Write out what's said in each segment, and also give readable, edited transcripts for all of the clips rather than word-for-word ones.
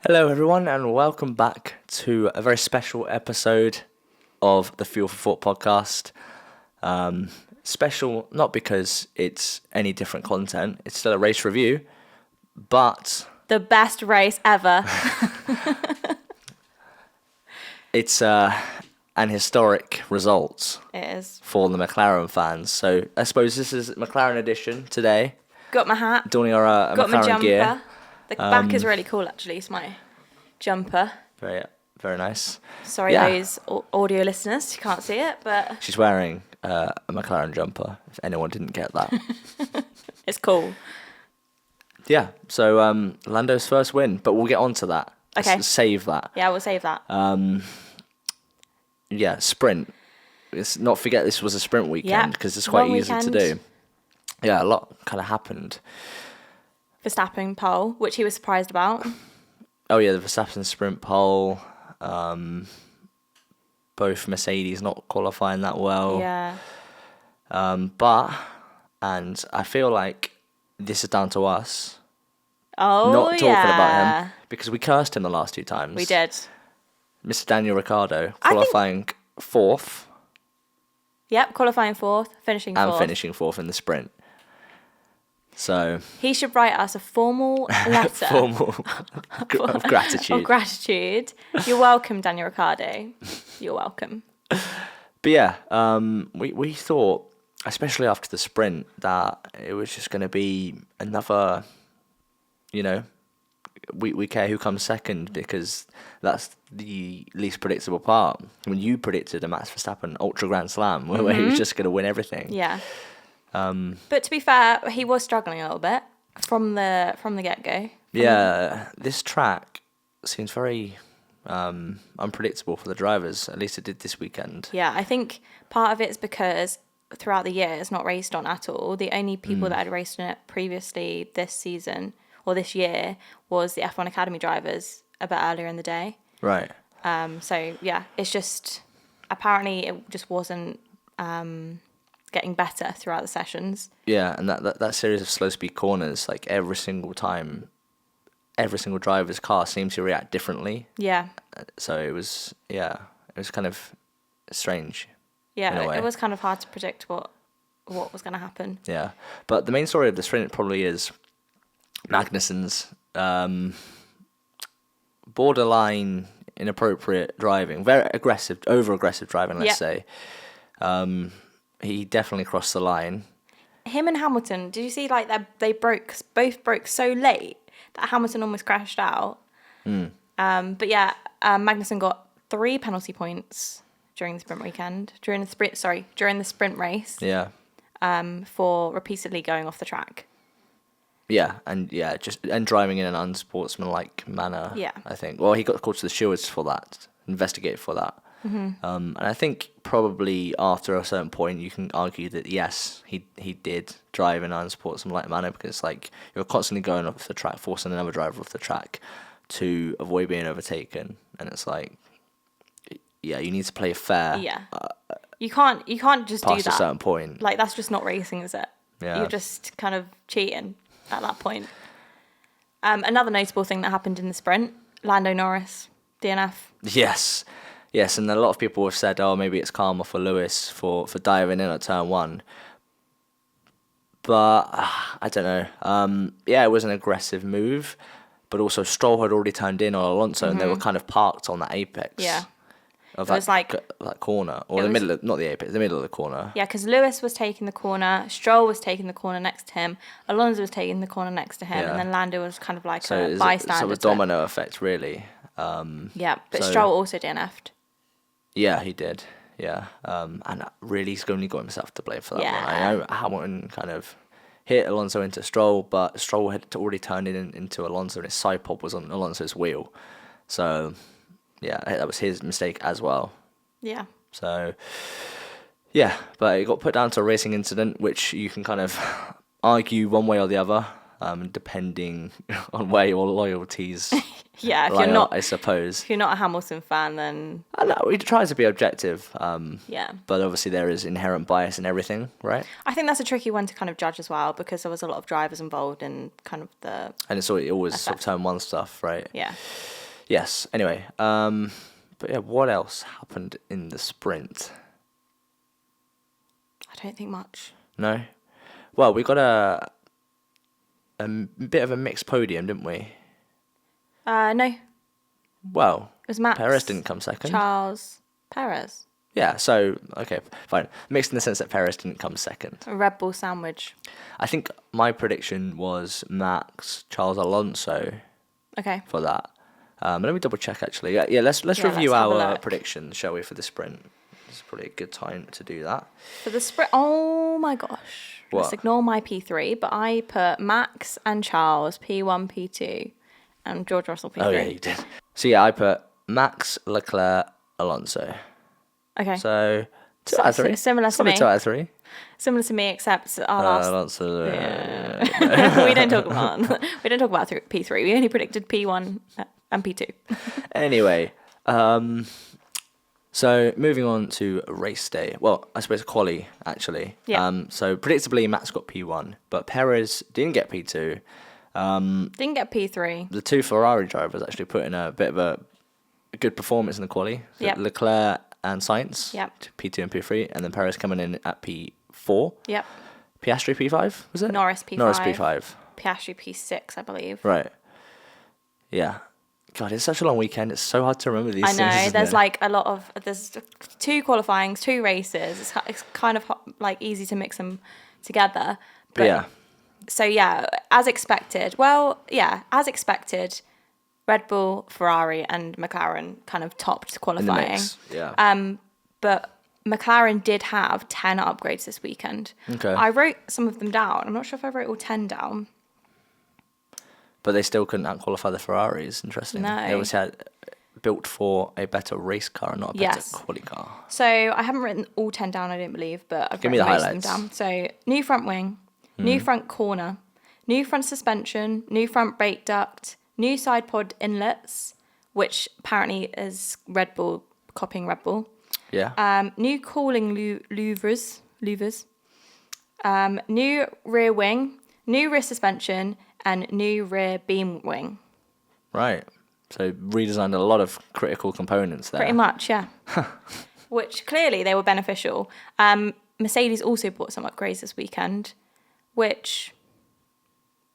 Hello, everyone, and welcome back to a very special episode of the Fuel for Thought podcast. Special not because it's any different content, it's still a race review, but The best race ever. it's an historic result It is. for the McLaren fans. So I suppose this is McLaren edition today, Got my hat. donning our Got my McLaren jumper. gear. The back is really cool, actually. It's my jumper. Very, very nice. Sorry, Yeah. those audio listeners. You can't see it, but She's wearing a McLaren jumper, if anyone didn't get that. it's cool. Yeah, so Lando's first win, but we'll get on to that. Okay. Save that. Yeah, we'll save that. Yeah, sprint. Let's not forget this was a sprint weekend Yeah, because it's quite long easy to weekend. do. Yeah, a lot kind of happened. Verstappen pole, which he was surprised about. Oh yeah, the Verstappen sprint pole. Both Mercedes not qualifying that well. Yeah. And I feel like this is down to us Oh, not talking yeah. about him because we cursed him the last two times. We did. Mr. Daniel Ricciardo I think- qualifying fourth Yep, qualifying fourth, finishing and fourth. finishing fourth in the sprint. So He should write us a formal letter formal of gratitude. of gratitude. You're welcome, Daniel Ricciardo. You're welcome. But yeah, we thought, especially after the sprint, that it was just going to be another, we care who comes second because that's the least predictable part. When you predicted a Max Verstappen Ultra Grand Slam where he was just going to win everything. Yeah. But to be fair, he was struggling a little bit from the get-go. Yeah, this track seems very unpredictable for the drivers. At least it did this weekend. Yeah, I think part of it's because throughout the year it's not raced on at all. The only people that had raced on it previously this season or this year was the F1 Academy drivers a bit earlier in the day. Right. So yeah, it's just apparently it just wasn't getting better throughout the sessions. Yeah, and that series of slow speed corners, like every single time, every single driver's car seems to react differently. Yeah. So it was kind of strange. in a Yeah, way. it was kind of hard to predict what was going to happen. Yeah, but the main story of the sprint probably is Magnussen's borderline inappropriate driving, very aggressive, over-aggressive driving, let's say. He definitely crossed the line. Him and Hamilton, did you see like they both broke so late that Hamilton almost crashed out? But yeah, Magnussen got 3 penalty points during the sprint weekend, during the sprint race. Yeah. For repeatedly going off the track. Yeah, and driving in an unsportsmanlike manner. Yeah. I think. Well, he got called to the stewards for that, investigated for that. And I think probably after a certain point, you can argue that yes, he did drive in an unsportsmanlike manner because like you're constantly going off the track, forcing another driver off the track to avoid being overtaken, and it's like, yeah, you need to play fair. Yeah. You can't just do Past a that. certain point. Like that's just not racing, is it? Yeah. You're just kind of cheating at that point. Another notable thing that happened in the sprint, Lando Norris, DNF. Yes, and a lot of people have said, oh, maybe it's karma for Lewis for diving in at turn 1. But I don't know. Yeah, it was an aggressive move, but also Stroll had already turned in on Alonso, and they were kind of parked on that apex. Yeah. Of It was like- that corner, or the middle, not the apex, the middle of the corner. Yeah, because Lewis was taking the corner, Stroll was taking the corner next to him, Alonso was taking the corner next to him, Yeah. and then Lando was kind of like So a it's bystander. sort of a to it. domino effect, really. Yeah, but so- Stroll also DNF'd. Yeah, he did. Yeah, and really, he's only got himself to blame for that Yeah. one. I know Hamilton kind of hit Alonso into Stroll, but Stroll had already turned into Alonso, and his side pod was on Alonso's wheel. So, yeah, that was his mistake as well. Yeah. So, yeah, but it got put down to a racing incident, which you can kind of argue one way or the other. depending on where your loyalties Yeah, if lie you're not, I suppose. if you're not a Hamilton fan, then I know, we try to be objective, yeah. but obviously there is inherent bias in everything, right? I think that's a tricky one to kind of judge as well because there was a lot of drivers involved in kind of the And it's always sort of turn one stuff, right? yeah. Yes. Anyway, but yeah, what else happened in the sprint? I don't think much. No. Well, we got a bit of a mixed podium, didn't we? No, it Well, was Max. Perez didn't come second. Charles, Perez. Yeah. So okay, fine. Mixed in the sense that Perez didn't come second. A Red Bull sandwich. I think my prediction was Max, Charles Alonso Okay. for that. Let me double check actually. Yeah. Let's review let's have a our look. predictions, shall we, for the sprint? It's probably a good time to do that. For the sprint, oh my gosh. What? Let's ignore my P3, but I put Max and Charles P1, P2, and George Russell P3. Oh yeah, you did. So yeah, I put Max, Leclerc, Alonso. Okay. So 2 out of 3. Similar to Probably me. 2 out of 3. Similar to me, except our last. Alonso. We don't talk about P3. We only predicted P1 and P2. Anyway, so moving on to race day. Well, I suppose quali actually. Yeah. So predictably, Max got P1, but Perez didn't get P2. Didn't get P3. The two Ferrari drivers actually put in a bit of a good performance in the quali. So Yep. Leclerc and Sainz, Yep. P2 and P3, and then Perez coming in at P4. Yep. Piastri P5, was it? Norris P5. Norris P5. Piastri P6, I believe. Right. Yeah. God, it's such a long weekend. It's so hard to remember these I things. know. Isn't There's it? like a lot of there's 2 qualifyings, 2 races. It's kind of like easy to mix them together. But yeah. So yeah, as expected. Well, yeah, as expected, Red Bull, Ferrari, and McLaren kind of topped In the qualifying. mix. Yeah. But McLaren did have 10 upgrades this weekend. Okay. I wrote some of them down. I'm not sure if I wrote all 10 down. But they still couldn't out-qualify the Ferraris. Interesting. No. They always had built for a better race car, not a better Yes. quali car. So I haven't written all 10 down, I don't believe, but I've Give me written the most of them highlights. down. So new front wing, new front corner, new front suspension, new front brake duct, new side pod inlets, which apparently is Red Bull, copying Red Bull. Yeah. New cooling louvers, new rear wing, new rear suspension, and new rear beam wing. Right. So redesigned a lot of critical components there. Pretty much, yeah. Which clearly they were beneficial. Mercedes also bought some upgrades this weekend, which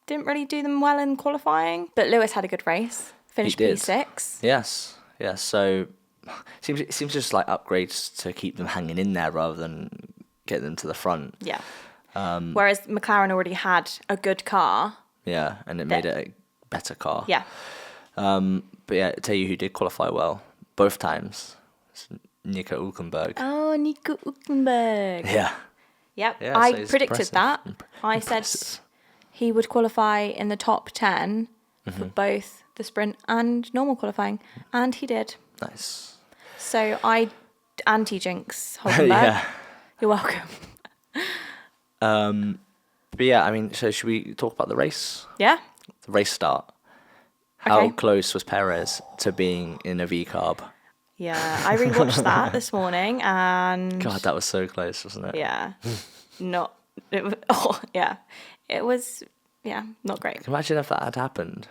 didn't really do them well in qualifying. But Lewis had a good race. Finished did. P6. Yes. Yes. So it seems just like upgrades to keep them hanging in there rather than get them to the front. Yeah. Whereas McLaren already had a good car. Yeah, and it made it a better car. Yeah. But yeah, I tell you who did qualify well both times. It's Nico Hülkenberg. Oh, Nico Hülkenberg. Yeah. Yep. Yeah, so I it's predicted impressive. that. I said Impressive. he would qualify in the top 10 for both the sprint and normal qualifying. And he did. Nice. So I anti-jinx Hülkenberg. Yeah. You're welcome. But yeah, I mean, so should we talk about the race? Yeah? The race start. How Okay. close was Perez to being in a V-carb? Yeah. I rewatched that this morning and... God, that was so close, wasn't it? Yeah. Not... It was, oh, yeah. It was... Yeah, not great. Imagine if that had happened.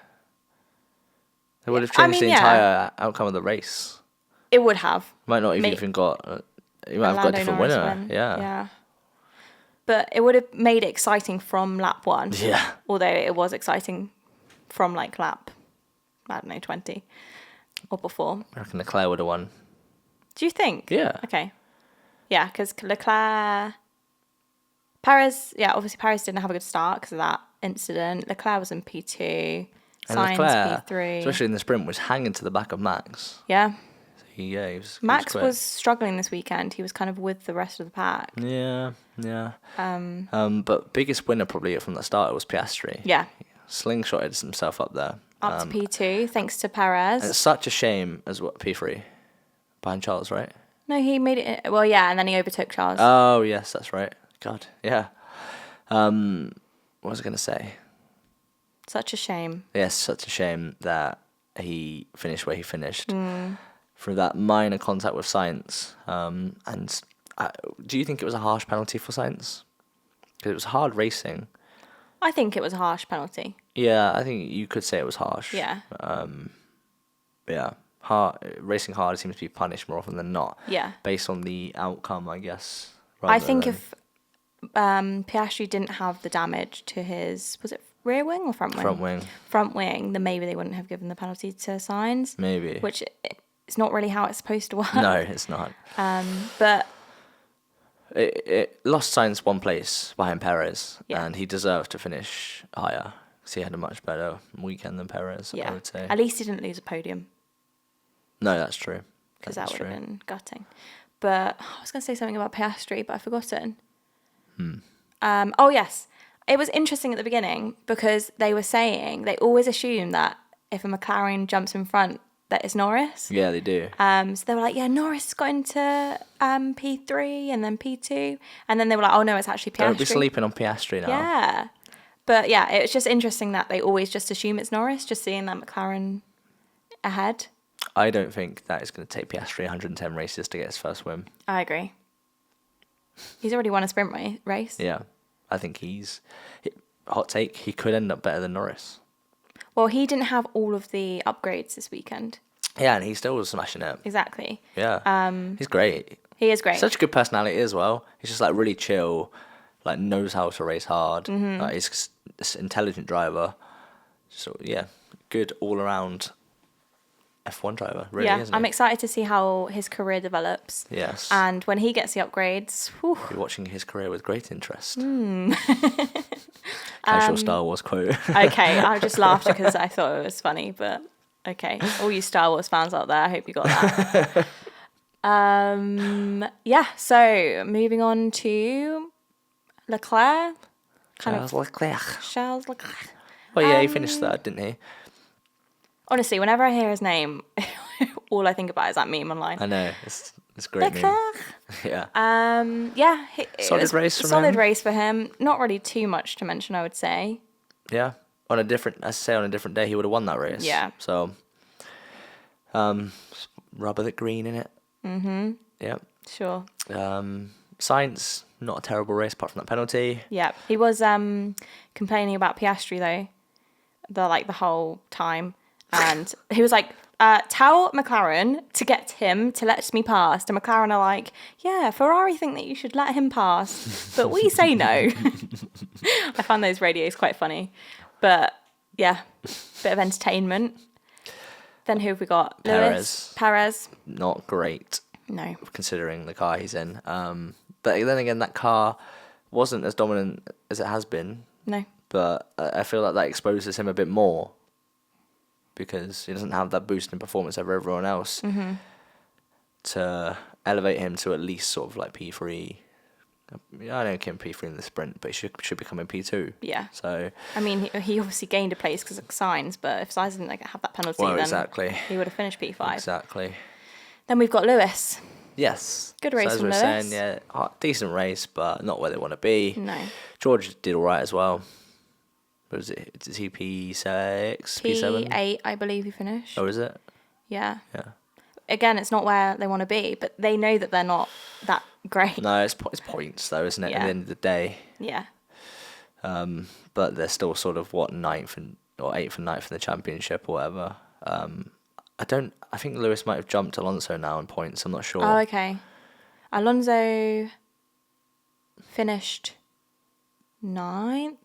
It would have I changed mean, the yeah. entire outcome of the race. It would have. Might not have Ma- even got... you might have got a Lando different Norris winner. win. Yeah. Yeah. But it would have made it exciting from lap 1. Yeah. Although it was exciting from like lap, I don't know, 20 or before. I reckon Leclerc would have won. Do you think? Yeah. Okay. Yeah, because Leclerc... Perez, yeah, obviously Perez didn't have a good start because of that incident. Leclerc was in P2. And Sainz Leclerc, P3. especially in the sprint, was hanging to the back of Max. Yeah. He was Max quick. was struggling this weekend. He was kind of with the rest of the pack. Yeah. But biggest winner probably from the start was Piastri. Yeah. Slingshotted himself up there. Up to P2, thanks to And Perez. it's such a shame as what P3 behind Charles, right? No, he made it. Well, yeah, and then he overtook Charles. Oh yes, that's right. God, yeah. What was I gonna say? Such a shame. Yes, such a shame that he finished where he finished through that minor contact with Sainz. Do you think it was a harsh penalty for Sainz? Because it was hard racing. I think it was a harsh penalty. Yeah, I think you could say it was harsh. Yeah. Yeah. Racing hard seems to be punished more often than not. Yeah. Based on the outcome, I guess. I think if Piastri didn't have the damage to his, was it rear wing or front wing? Front wing. Front wing, then maybe they wouldn't have given the penalty to Sainz. Maybe. Which it's not really how it's supposed to work. No, it's not. But It lost Sainz one place behind Perez, Yeah. and he deserved to finish higher because he had a much better weekend than Perez, I yeah, would say. at least he didn't lose a podium No, that's true. because that That's would have true. been gutting. But I was going to say something about Piastri, but I've forgotten. Oh, yes. It was interesting at the beginning because they were saying they always assume that if a McLaren jumps in front, that it's Norris. Yeah, they do. So they were like, yeah, Norris got into P3 and then P2. And then they were like, oh, no, it's actually Piastri. Don't be sleeping on Piastri now. Yeah. But yeah, it was just interesting that they always just assume it's Norris, just seeing that McLaren ahead. I don't think that is going to take Piastri 110 races to get his first win. I agree. He's already won a sprint race. Yeah. I think hot take, he could end up better than Norris. Well, he didn't have all of the upgrades this weekend. Yeah, and he still was smashing it. Exactly. Yeah. He's great. He is great. Such a good personality as well. He's just like really chill, like knows how to race hard. Mm-hmm. He's this intelligent driver. So yeah, good all around F1 driver, really, yeah, isn't he? I'm excited to see how his career develops. Yes. And when he gets the upgrades, whew, Be watching his career with great interest. Hmm. Casual Star Wars quote. okay, I just laughed because I thought it was funny, but okay. All you Star Wars fans out there, I hope you got that. Yeah, so moving on to Leclerc. Charles Leclerc. Charles Leclerc. Well, yeah, he finished third, didn't he? Honestly, whenever I hear his name, all I think about is that meme online. I know. It's great. Meme. Leclerc. Yeah. Yeah. It Solid was race from solid him. race for him. Not really too much to mention, I would say. Yeah. On a different day, he would have won that race. Yeah. So, rubber the green in it. Mm-hmm. Yeah. Sure. Sainz, not a terrible race apart from that penalty. Yeah. He was complaining about Piastri though, the whole time, and he was like, "Tell McLaren to get him to let me pass." And McLaren are like, "Yeah, Ferrari think that you should let him pass, but we say no." I found those radios quite funny, but yeah, bit of entertainment. Then who have we got? Lewis, Perez. Not great, No. considering the car he's in. But then again, that car wasn't as dominant as it has been. No. But I feel like that exposes him a bit more because he doesn't have that boost in performance over everyone else to elevate him to at least sort of like P3. I don't give him P3 in the sprint, but he should become a P2. Yeah. So I mean, he obviously gained a place because of Sainz, but if Sainz didn't have that penalty, then exactly. he would have finished P5. Exactly. Then we've got Lewis. Yes. Good race so as from we were Lewis. saying, yeah, decent race, but not where they want to be. No. George did all right as well. What was it? Is he P6, P7? P8, I believe he finished. Oh, is it? Yeah. Yeah. Again, it's not where they want to be, but they know that they're not that great. No, it's points though, isn't it? Yeah. At the end of the day. Yeah. But they're still sort of ninth or 8th and 9th in the championship or whatever. I think Lewis might have jumped Alonso now in points. I'm not sure. Oh, okay. Alonso finished 9th.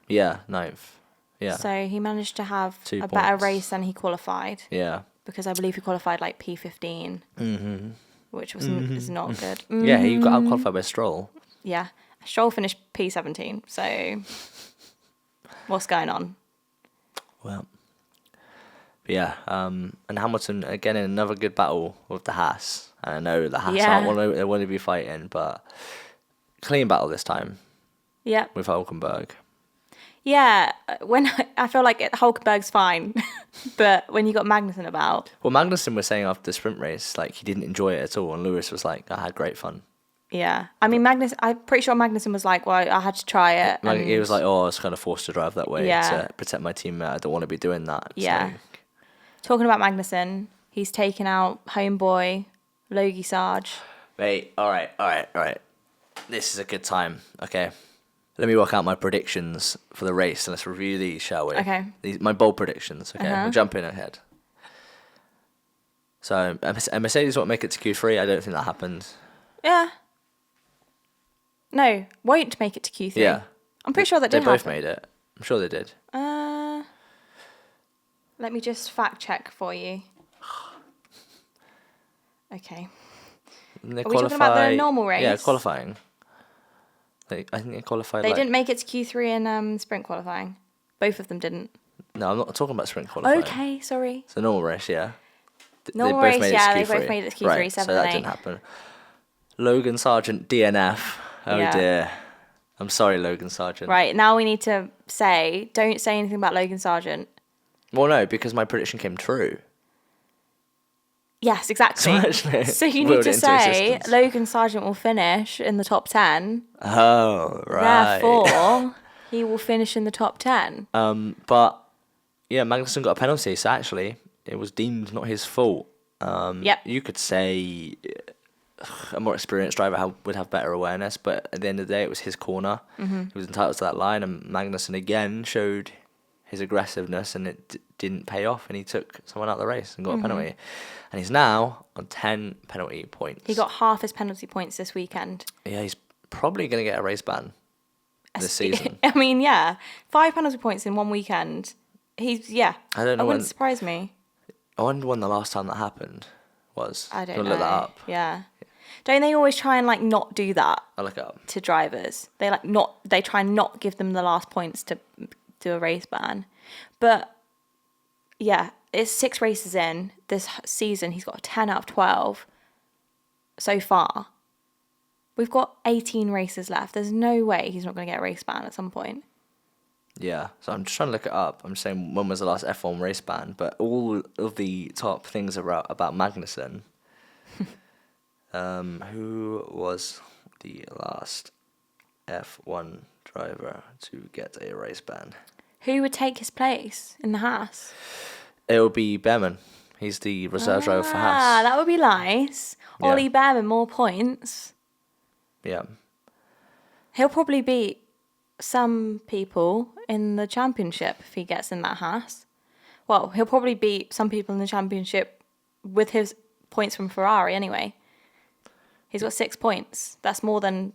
Yeah, 9th. Yeah. So he managed to have 2 a better points. race than he qualified. Yeah. Because I believe he qualified like P15. Mm-hmm. Which is not good. Yeah, he got out qualified by Stroll. Yeah. Stroll finished P17. So what's going on? Well. But yeah, and Hamilton again in another good battle with the Haas. And I know the Haas they want to be fighting, but clean battle this time Yeah. with Hulkenberg. Yeah. When I feel like Hulkenberg's fine, but when you got Magnussen about. Well, Magnussen was saying after the sprint race, like he didn't enjoy it at all, and Lewis was like, "I had great fun." Yeah. I mean, I'm pretty sure Magnussen was like, well, I had to try it. He was like, I was kind of forced to drive that way Yeah. to protect my teammate. I don't want to be doing that. Yeah. So. Talking about Magnussen, he's taken out homeboy Logie Sarge. Wait, all right. This is a good time. Okay. Let me work out my predictions for the race and let's review these, shall we? Okay. My bold predictions. Okay, we'll jump in ahead. So, a Mercedes won't make it to Q3. I don't think that happened. Yeah. No, won't make it to Q3. Yeah. I'm pretty sure that did They both happen. made it. I'm sure they did. Let me just fact check for you. Okay. Are we talking about the normal race? Yeah, qualifying. I think they qualified. They didn't make it to Q3 in sprint qualifying. Both of them didn't. No, I'm not talking about sprint qualifying. Okay, sorry. It's a normal race, yeah. Normal race, yeah, they both made it to Q3, right, 7 so that and 8. didn't happen. Logan Sargent DNF. Oh Yeah. dear. I'm sorry, Logan Sargent. Right, now we need to don't say anything about Logan Sargent. Well, no, because my prediction came true. Yes, exactly. So actually, So you willed need to it into say existence. Logan Sargent will finish in the top 10. Oh, right. Therefore, he will finish in the top 10. But yeah, Magnussen got a penalty, so actually it was deemed not his fault. Yep. You could say a more experienced driver would have better awareness, but at the end of the day, it was his corner. Mm-hmm. He was entitled to that line, and Magnussen again showed his aggressiveness, and it didn't pay off, and he took someone out of the race and got a penalty. And he's now on 10 penalty points. He got half his penalty points this weekend. Yeah, he's probably going to get a race ban this season. I mean, yeah, 5 penalty points in one weekend. I don't know. It wouldn't surprise me. I wonder when the last time that happened was. I don't You know. wanna look that up? Yeah. Don't they always try and not do that I'll look it up. to drivers? They try and not give them the last points to do a race ban. But yeah, it's 6 races in this season. He's got a 10 out of 12 so far. We've got 18 races left. There's no way he's not going to get a race ban at some point. Yeah, so I'm just trying to look it up. I'm saying when was the last F1 race ban, but all of the top things about Magnussen. Who was the last F1 driver to get a race ban? Who would take his place in the Haas? It will be Behrman. He's the reserve driver for Haas. That would be nice. Yeah. Ollie Behrman, more points. Yeah. He'll probably beat some people in the championship if he gets in that Haas. Well, he'll probably beat some people in the championship with his points from Ferrari anyway. He's got 6 points. That's more than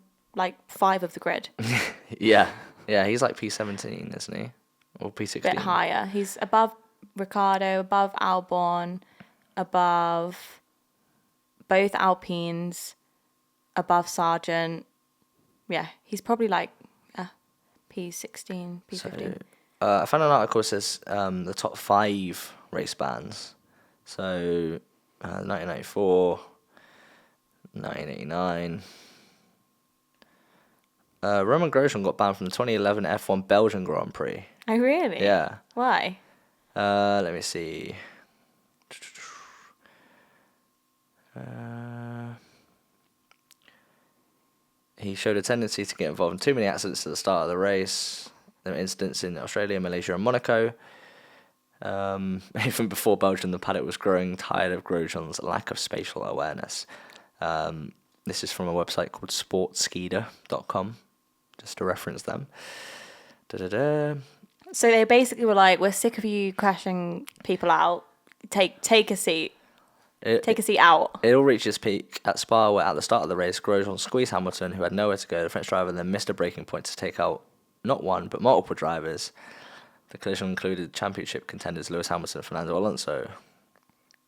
5 of the grid. Yeah. Yeah, he's like P17, isn't he? Or P16. Bit higher. He's above Ricciardo, above Albon, above both Alpines, above Sargent. Yeah, he's probably P16, P15. So, I found an article that says the top 5 race bans. So, 1994, 1989. Roman Grosjean got banned from the 2011 F1 Belgian Grand Prix. Oh, really? Yeah. Why? Let me see. He showed a tendency to get involved in too many accidents at the start of the race. There were incidents in Australia, Malaysia, and Monaco. Even before Belgium, the paddock was growing tired of Grosjean's lack of spatial awareness. This is from a website called sportskider.com, just to reference them. Da-da-da. So they basically were like, we're sick of you crashing people out. Take a seat. Take a seat out. It all reached its peak at Spa, where at the start of the race, Grosjean squeezed Hamilton, who had nowhere to go. The French driver then missed a braking point to take out not one, but multiple drivers. The collision included championship contenders Lewis Hamilton and Fernando Alonso.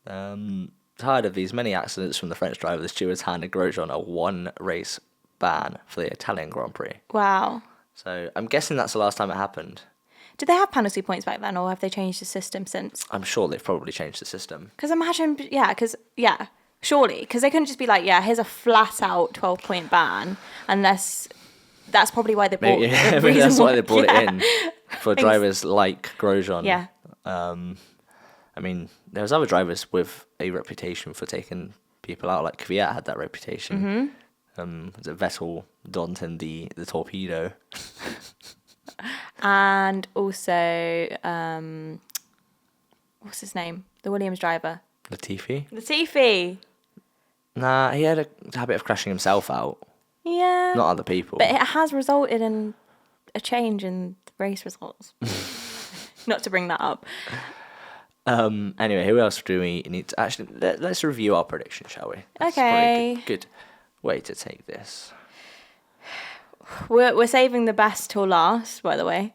Tired of these many accidents from the French driver, the stewards handed Grosjean a 1-race ban for the Italian Grand Prix. Wow. So I'm guessing that's the last time it happened. Did they have penalty points back then, or have they changed the system since? I'm sure they've probably changed the system. Because imagine, surely. Because they couldn't just be like, here's a flat-out 12-point ban, unless that's probably why they brought it. Maybe that's why they brought it in, for drivers like Grosjean. Yeah. I mean, there's other drivers with a reputation for taking people out, like Kvyat had that reputation. Was it Vettel daunting the torpedo? And also, what's his name? The Williams driver. Latifi. Nah, he had a habit of crashing himself out, Yeah. not other people. But it has resulted in a change in the race results. Not to bring that up. Anyway, who else do we need to actually? Let's review our prediction, shall we? That's Okay. probably a good way to take this. We're saving the best till last, by the way.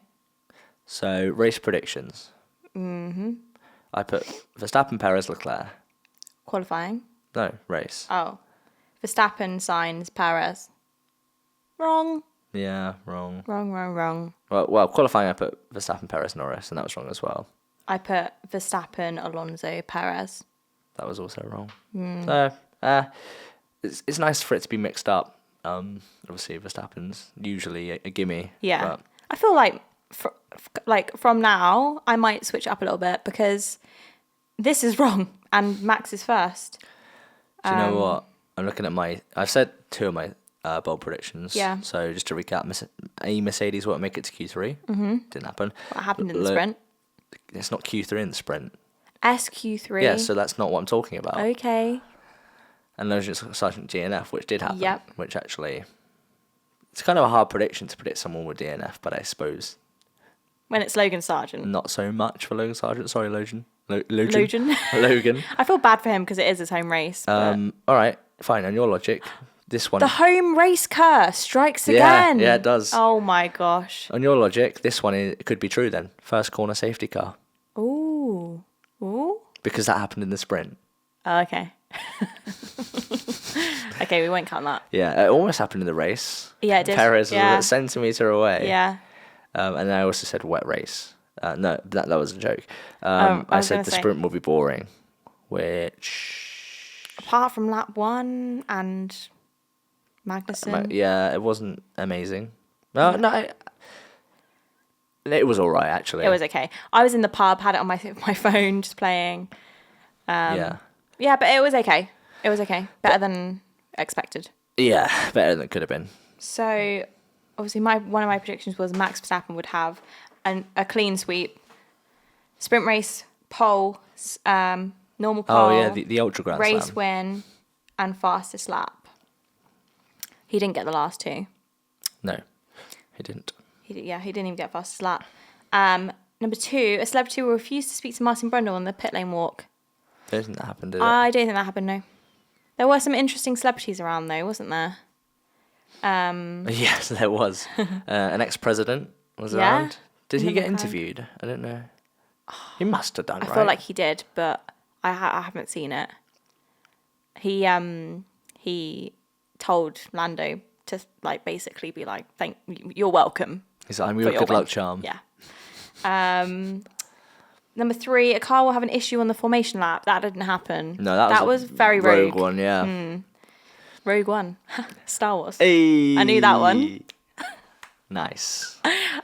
So, race predictions. I put Verstappen, Perez, Leclerc. Qualifying. No, race. Oh. Verstappen, Sainz, Perez. Wrong. Yeah, wrong. Wrong. Well, qualifying I put Verstappen, Perez, Norris, and that was wrong as well. I put Verstappen, Alonso, Perez. That was also wrong. So, it's nice for it to be mixed up. Obviously, Verstappen's usually a gimme. Yeah. But I feel like from now, I might switch it up a little bit because this is wrong and Max is first. do you know what? I'm looking at I've said 2 of my bold predictions. Yeah. So, just to recap, Mercedes won't make it to Q3. Mm-hmm. Didn't happen. What happened in the sprint? It's not Q3 in the sprint. SQ3. Yeah, so that's not what I'm talking about. Okay. And Logan Sargent DNF, which did happen. Yep. Which actually, it's kind of a hard prediction to predict someone with DNF, but I suppose When it's Logan Sargent. not so much for Logan Sargent. Sorry, Logan. Logan. Logan. I feel bad for him because it is his home race. but- All right, fine. On your logic, this one. The home race curse strikes Yeah, again. yeah, it does. Oh my gosh. On your logic, this one it could be true then. First corner safety car, Ooh. because that happened in the sprint. Oh, okay. Okay, we won't count that. Yeah, it almost happened in the race. Yeah, it did. Perez was Yeah. a centimetre away. Yeah. And then I also said wet race. No, that was a joke. I I was said gonna the say- sprint will be boring, which Apart from lap 1 and Magnussen. yeah, it wasn't amazing. No, it was all right actually. It was okay. I was in the pub, had it on my phone, just playing. Yeah, Yeah, but it was okay. It was okay. Better than expected. yeah, better than it could have been. So, obviously, one of my predictions was Max Verstappen would have a clean sweep, sprint race, pole, normal pole. Oh yeah, the Ultra Grand race Slam. win, and fastest lap. He didn't get the last 2. No, he didn't. He didn't even get fastest lap. Number 2, a celebrity will refuse to speak to Martin Brundle on the pit lane walk. I don't think that happened, did it? I don't think that happened, no. There were some interesting celebrities around, though, wasn't there? Yes, there was. An ex-president was Yeah? around. Did he get Never mind. interviewed? I don't know. He must have done, I right? feel like he did, but I haven't seen it. He told Lando to basically be like, you're welcome. He's like, I'm for your your good win." luck charm. Yeah. Number 3, a car will have an issue on the formation lap. That didn't happen. No, that was a very rogue. one, yeah. Rogue One. Star Wars. Hey. I knew that one. Nice.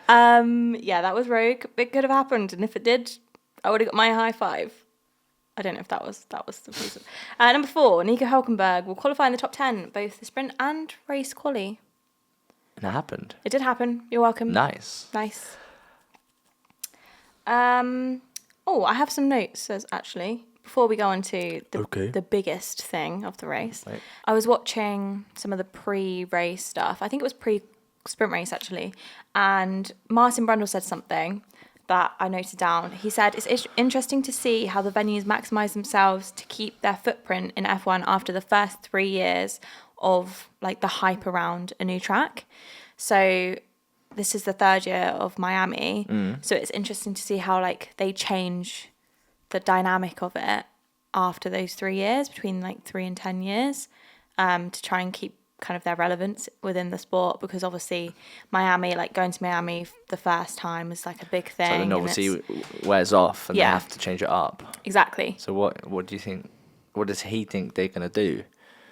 Yeah, that was rogue. It could have happened, and if it did, I would have got my high 5. I don't know if that was the reason. Number 4, Nico Hülkenberg will qualify in the top 10, both the sprint and race quali. And it happened. It did happen. You're welcome. Nice. Nice. I have some notes actually before we go on to the biggest thing of the race. Right. I was watching some of the pre-race stuff. I think it was pre-sprint race actually, and Martin Brundle said something that I noted down. He said, it's interesting to see how the venues maximise themselves to keep their footprint in F1 after the first 3 years of the hype around a new track. So this is the 3rd year of Miami. So it's interesting to see how they change the dynamic of it after those 3 years, between 3 and 10 years, to try and keep kind of their relevance within the sport, because obviously Miami, going to Miami the first time is a big thing. So the and novelty wears off and they have to change it up. Exactly. So what do you think? What does he think they're gonna do?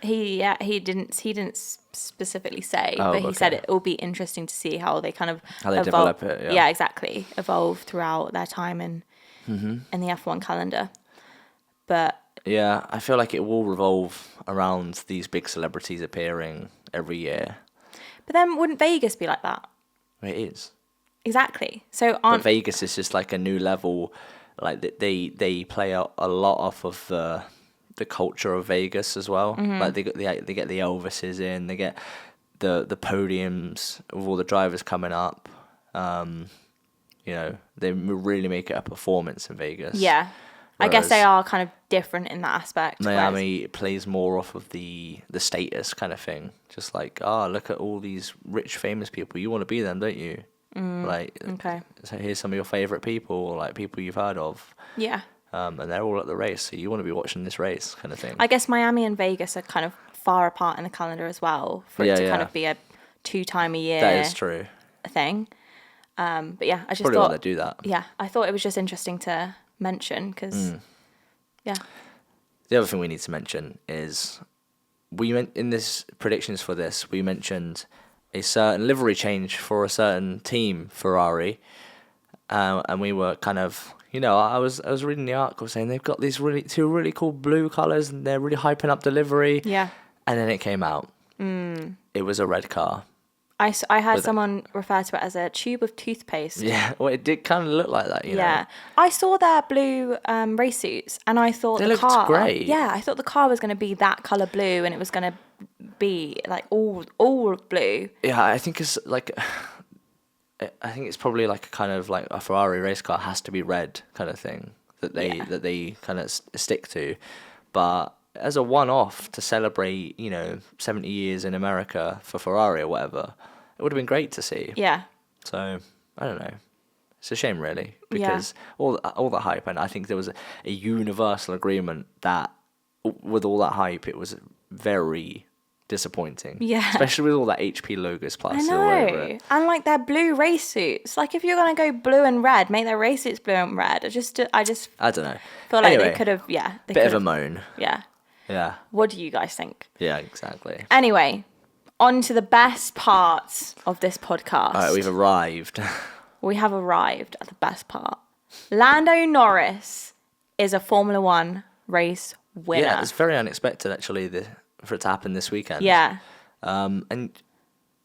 He didn't specifically say, Oh, but he okay. said it will be interesting to see how they kind of develop it. Yeah, exactly. Evolve throughout their time in the F1 calendar. But Yeah, I feel like it will revolve around these big celebrities appearing every year. But then wouldn't Vegas be like that? It is. Exactly. So But Vegas is just like a new level. Like they play a lot off of the culture of Vegas as well. Like they get the Elvises in. They get the podiums of all the drivers coming up. They really make it a performance in Vegas. Yeah. I guess they are kind of different in that aspect. Miami plays more off of the status kind of thing. Just like, look at all these rich, famous people. You want to be them, don't you? Okay. So here's some of your favorite people, or like people you've heard of. Yeah. And they're all at the race, so you want to be watching this race kind of thing. I guess Miami and Vegas are kind of far apart in the calendar as well for it to kind of be a 2-time a year. That is true. Thing. But yeah, I just Probably thought why they do that. Yeah, I thought it was just interesting to mention because, yeah. The other thing we need to mention is in this predictions for this, we mentioned a certain livery change for a certain team, Ferrari, and we were kind of, I was reading the article saying they've got these two really cool blue colours and they're really hyping up the livery. Yeah. And then it came out. It was a red car. I heard someone refer to it as a tube of toothpaste. Yeah, well, it did kind of look like that, you know. I saw their blue race suits, and I thought they looked great. Yeah, I thought the car was going to be that colour blue, and it was going to be like all blue. Yeah, I think it's like, I think it's probably like a kind of like a Ferrari race car has to be red kind of thing that they kind of stick to, but as a one-off to celebrate, 70 years in America for Ferrari or whatever, it would have been great to see. Yeah. So, I don't know. It's a shame, really, because all the hype, and I think there was a universal agreement that with all that hype, it was very disappointing. Yeah. Especially with all that HP logos plastered I all over know. it. And like their blue race suits. Like if you're going to go blue and red, make their race suits blue and red. I just I don't know. feel like they could have, Bit of a moan. Yeah. Yeah. What do you guys think? Yeah, exactly. Anyway, on to the best part of this podcast. All right, we've arrived. We have arrived at the best part. Lando Norris is a Formula One race winner. Yeah, it's very unexpected, actually, for it to happen this weekend. Yeah. And,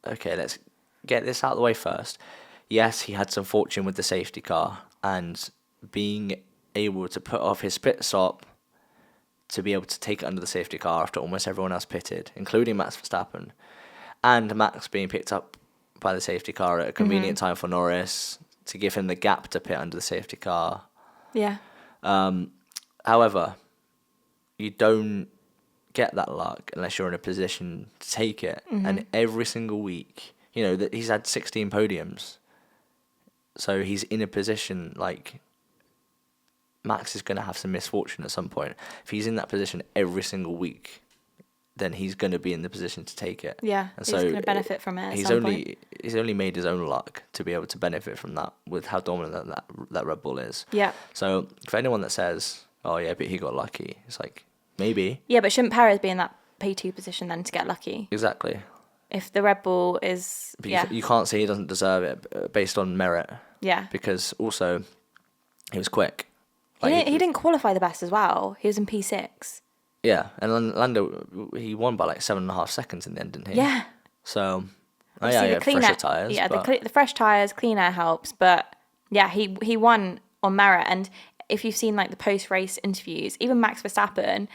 okay, let's get this out of the way first. Yes, he had some fortune with the safety car, and being able to put off his pit stop to be able to take it under the safety car after almost everyone else pitted, including Max Verstappen, and Max being picked up by the safety car at a convenient time for Norris to give him the gap to pit under the safety car. Yeah. However, you don't get that luck unless you're in a position to take it. And every single week, that he's had 16 podiums. So he's in a position like Max is going to have some misfortune at some point. If he's in that position every single week, then he's going to be in the position to take it. Yeah, and he's going to benefit from it. He's only made his own luck to be able to benefit from that with how dominant that Red Bull is. Yeah. So for anyone that says, "Oh yeah, but he got lucky," it's like maybe. Yeah, but shouldn't Perez be in that P2 position then to get lucky? Exactly. If the Red Bull is, But you can't say he doesn't deserve it based on merit. Yeah. Because also, he was quick. He didn't qualify the best as well. He was in P6. Yeah, and Lando, he won by like 7.5 seconds in the end, didn't he? Yeah. So, fresher tyres. Yeah, the fresh tyres, clean air helps. But yeah, he won on merit. And if you've seen like the post-race interviews, even Max Verstappen,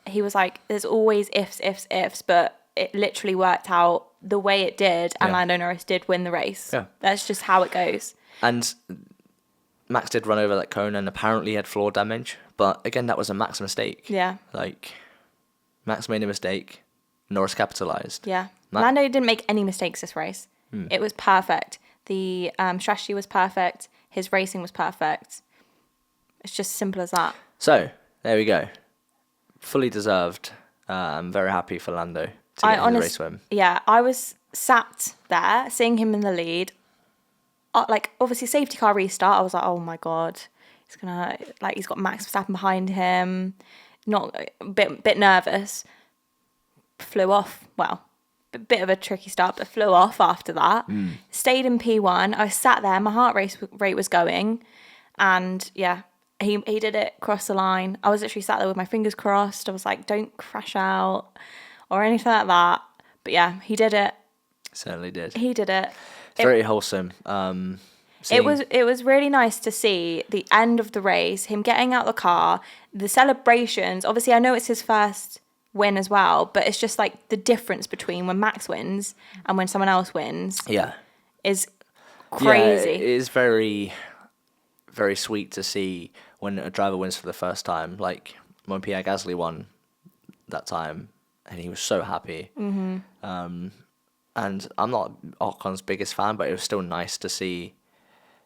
he was like, there's always ifs, but it literally worked out the way it did. And Lando Norris did win the race. Yeah. That's just how it goes. And Max did run over that cone and apparently had floor damage. But again, that was a Max mistake. Yeah. Like, Max made a mistake. Norris capitalised. Yeah. Lando didn't make any mistakes this race. It was perfect. The strategy was perfect. His racing was perfect. It's just simple as that. So, there we go. Fully deserved. I'm very happy for Lando to get the race win. Yeah, I was sat there, seeing him in the lead. Obviously, safety car restart. I was like, oh my God. He's got Max Verstappen behind him. Not a bit nervous. Flew off. Well, a bit of a tricky start, but flew off after that. Stayed in P1. I sat there. My heart rate was going, and yeah, he did it. Cross the line. I was literally sat there with my fingers crossed. I was like, don't crash out or anything like that. But yeah, he did it. Certainly did. He did it. It's very wholesome. It was really nice to see the end of the race, him getting out the car, the celebrations. Obviously, I know it's his first win as well, but it's just like the difference between when Max wins and when someone else wins is crazy. Yeah, it is very, very sweet to see when a driver wins for the first time. Like when Pierre Gasly won that time, and he was so happy. And I'm not Ocon's biggest fan, but it was still nice to see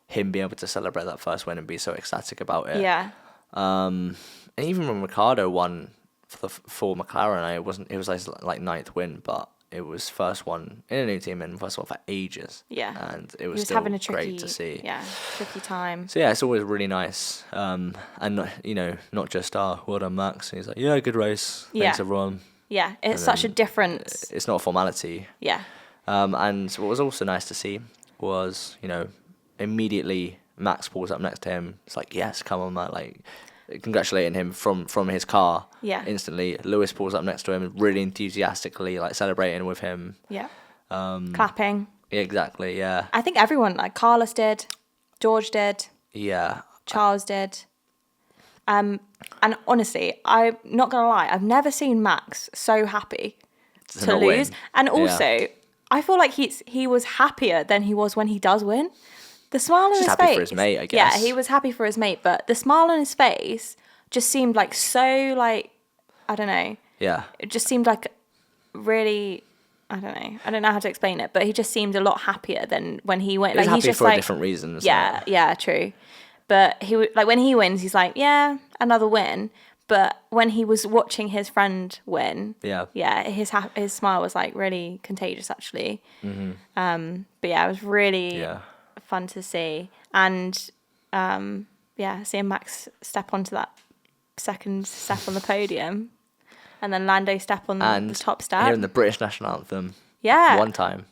him be able to celebrate that first win and be so ecstatic about it. Yeah. And even when Ricciardo won for McLaren, it was like ninth win, but it was first one in a new team and first one for ages. Yeah. And it was He still having a tricky, great to see. Yeah, tricky time. So yeah, it's always really nice. And not just well done Max. And he's like, yeah, good race. Thanks everyone. Yeah, it's such a difference. It's not a formality. Yeah. And what was also nice to see was, immediately Max pulls up next to him. It's like, yes, come on, Matt. Like, congratulating him from his car. Yeah. Instantly. Lewis pulls up next to him, really enthusiastically, like, celebrating with him. Yeah. Clapping. Yeah, exactly, yeah. I think everyone, like Carlos did, George did. Yeah. Charles did. And honestly, I'm not going to lie, I've never seen Max so happy to lose. Win. And also, I feel like he was happier than he was when he does win. The smile on his face. Just happy for his mate, I guess. Yeah, he was happy for his mate, but the smile on his face just seemed like so, like, I don't know. Yeah. It just seemed like really, I don't know. I don't know how to explain it, but he just seemed a lot happier than when he went. He's like, happy he's just for like, a different reason. Yeah, true. But like when he wins, he's like, yeah, another win. But when he was watching his friend win, his smile was like really contagious, actually. But yeah, it was really fun to see, and seeing Max step onto that second step on the podium, and then Lando step on the top step, hearing the British national anthem. Yeah, one time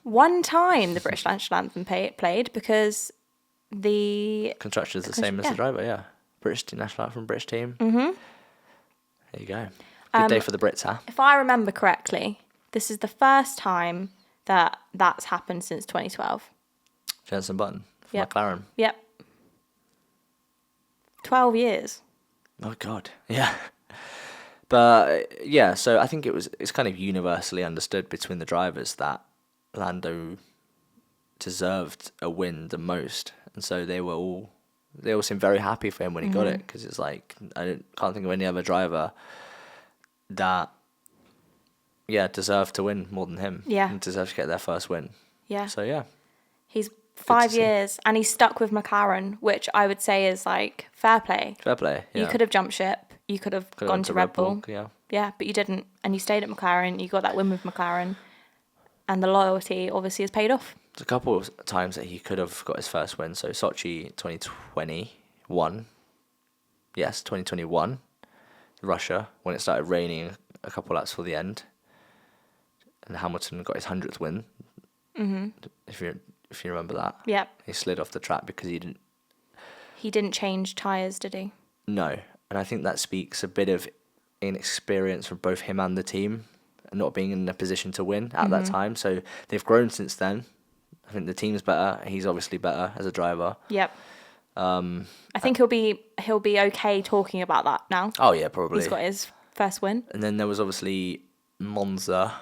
the British national anthem played because the constructor is the same as the driver. Yeah, British national anthem, British team. There you go. Good day for the Brits, huh? If I remember correctly, this is the first time that's happened since 2012. Jenson Button for McLaren. Yep. 12 years. Oh, God. Yeah. But, yeah, so I think it's kind of universally understood between the drivers that Lando deserved a win the most. And so they all seemed very happy for him when he got it, because it's like, can't think of any other driver that, deserved to win more than him. Yeah. And deserved to get their first win. Yeah. So, yeah. He's 5 years, and he's stuck with McLaren, which I would say is like fair play. Fair play, yeah. You could have jumped ship. You could have gone to Red Bull. Yeah. Yeah, but you didn't, and you stayed at McLaren. You got that win with McLaren, and the loyalty obviously has paid off. There's a couple of times that he could have got his first win. So Sochi 2021. Yes, 2021. Russia, when it started raining a couple laps for the end. And Hamilton got his 100th win. If you remember that. Yep. He slid off the track because he didn't change tyres, did he? No. And I think that speaks a bit of inexperience from both him and the team, and not being in a position to win at that time. So they've grown since then. I think the team's better. He's obviously better as a driver. Yep. I think he'll be okay talking about that now. Oh yeah, probably. He's got his first win. And then there was obviously Monza.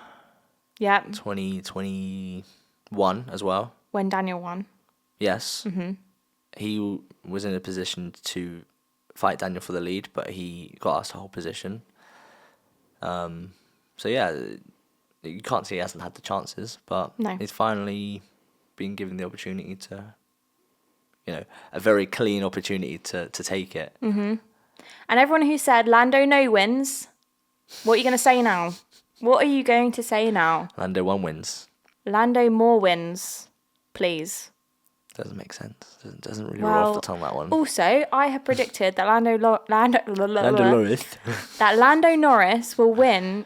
Yeah. 2021 as well. When Daniel won. Yes. He was in a position to fight Daniel for the lead, but he got us the whole position. So yeah, you can't say he hasn't had the chances, but he's finally been given the opportunity to, a very clean opportunity to take it. And everyone who said Lando no wins, what are you going to say now? What are you going to say now? Lando 1 wins. Lando more wins, please. Doesn't make sense. Doesn't really roll off the tongue, that one. Also, I have predicted that Lando Norris. that Lando Norris will win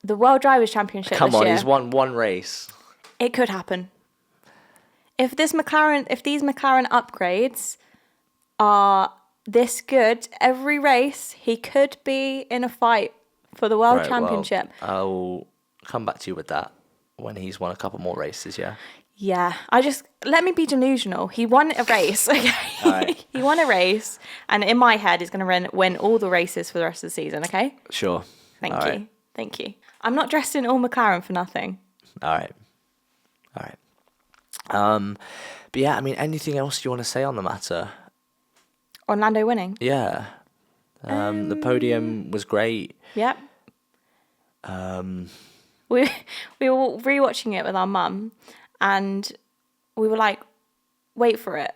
the World Drivers' Championship Come this on, year. he's won one race. It could happen. If these McLaren upgrades are this good every race, he could be in a fight for the World Championship. Well, I'll come back to you with that. when he's won a couple more races, yeah? Yeah, let me be delusional. He won a race, okay? All right. He won a race, and in my head, he's going to win all the races for the rest of the season, okay? Sure. Thank All you. right. Thank you. I'm not dressed in all McLaren for nothing. All right. But yeah, I mean, anything else you want to say on the matter? Orlando winning. Yeah. The podium was great. Yep. We were rewatching it with our mum, and we were like, wait for it.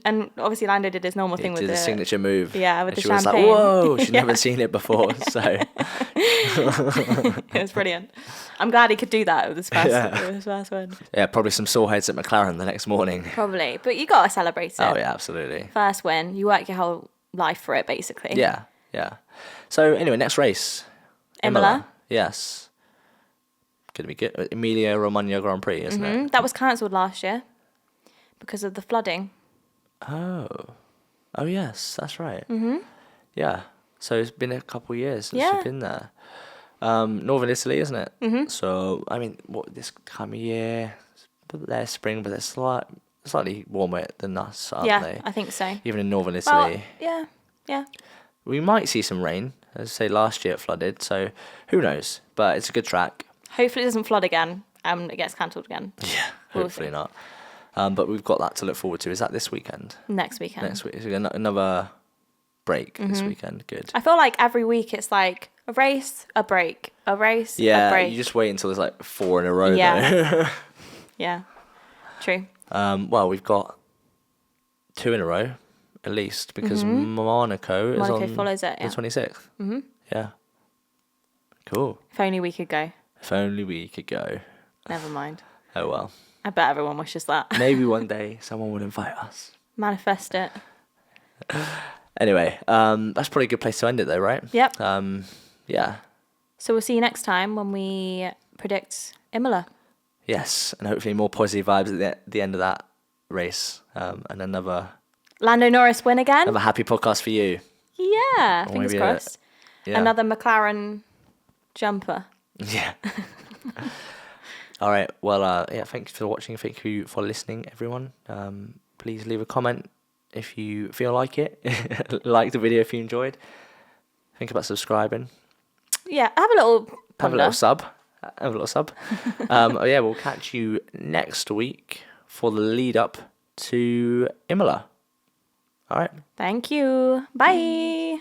and obviously Lando did his normal thing with the signature move. Yeah, with and the she champagne. was like, whoa, she'd never seen it before, so. It was brilliant. I'm glad he could do that with his first win. Yeah, probably some sore heads at McLaren the next morning. Probably, but you got to celebrate it. Oh, yeah, absolutely. First win, you work your whole life for it, basically. Yeah. So anyway, next race. Imola. Yes. Could be good. Emilia Romagna Grand Prix, isn't it? That was cancelled last year because of the flooding. Oh, yes, that's right. Yeah. So it's been a couple of years since you've been there. Northern Italy, isn't it? So I mean, this time of year, there's spring, but they're slightly warmer than us, aren't they? Yeah, I think so. Even in Northern Italy. Well, yeah. We might see some rain. As I say, last year it flooded, so who knows? But it's a good track. Hopefully it doesn't flood again and it gets cancelled again. Yeah, hopefully not. But we've got that to look forward to. Is that this weekend? Next weekend. Next week. So another break this weekend. Good. I feel like every week it's like a race, a break, a race, a break. You just wait until there's like 4 in a row. Yeah. Though. Yeah. True. Well, we've got 2 in a row, at least, because Monaco is on follows it, the 26th. Mm-hmm. Yeah. Cool. If only we could go. If only we could go. Never mind. Oh, well. I bet everyone wishes that. Maybe one day someone will invite us. Manifest it. Anyway, that's probably a good place to end it, though, right? Yep. Yeah. So we'll see you next time when we predict Imola. Yes, and hopefully more positive vibes at the end of that race, and another Lando Norris win again. Another happy podcast for you. Yeah, Or fingers maybe crossed. Yeah. Another McLaren jumper. Yeah. All right. Well, thanks for watching. Thank you for listening, everyone. Please leave a comment if you feel like it. Like the video if you enjoyed. Think about subscribing. Yeah, have a little ponder. Have a little sub. We'll catch you next week for the lead up to Imola. All right. Thank you. Bye.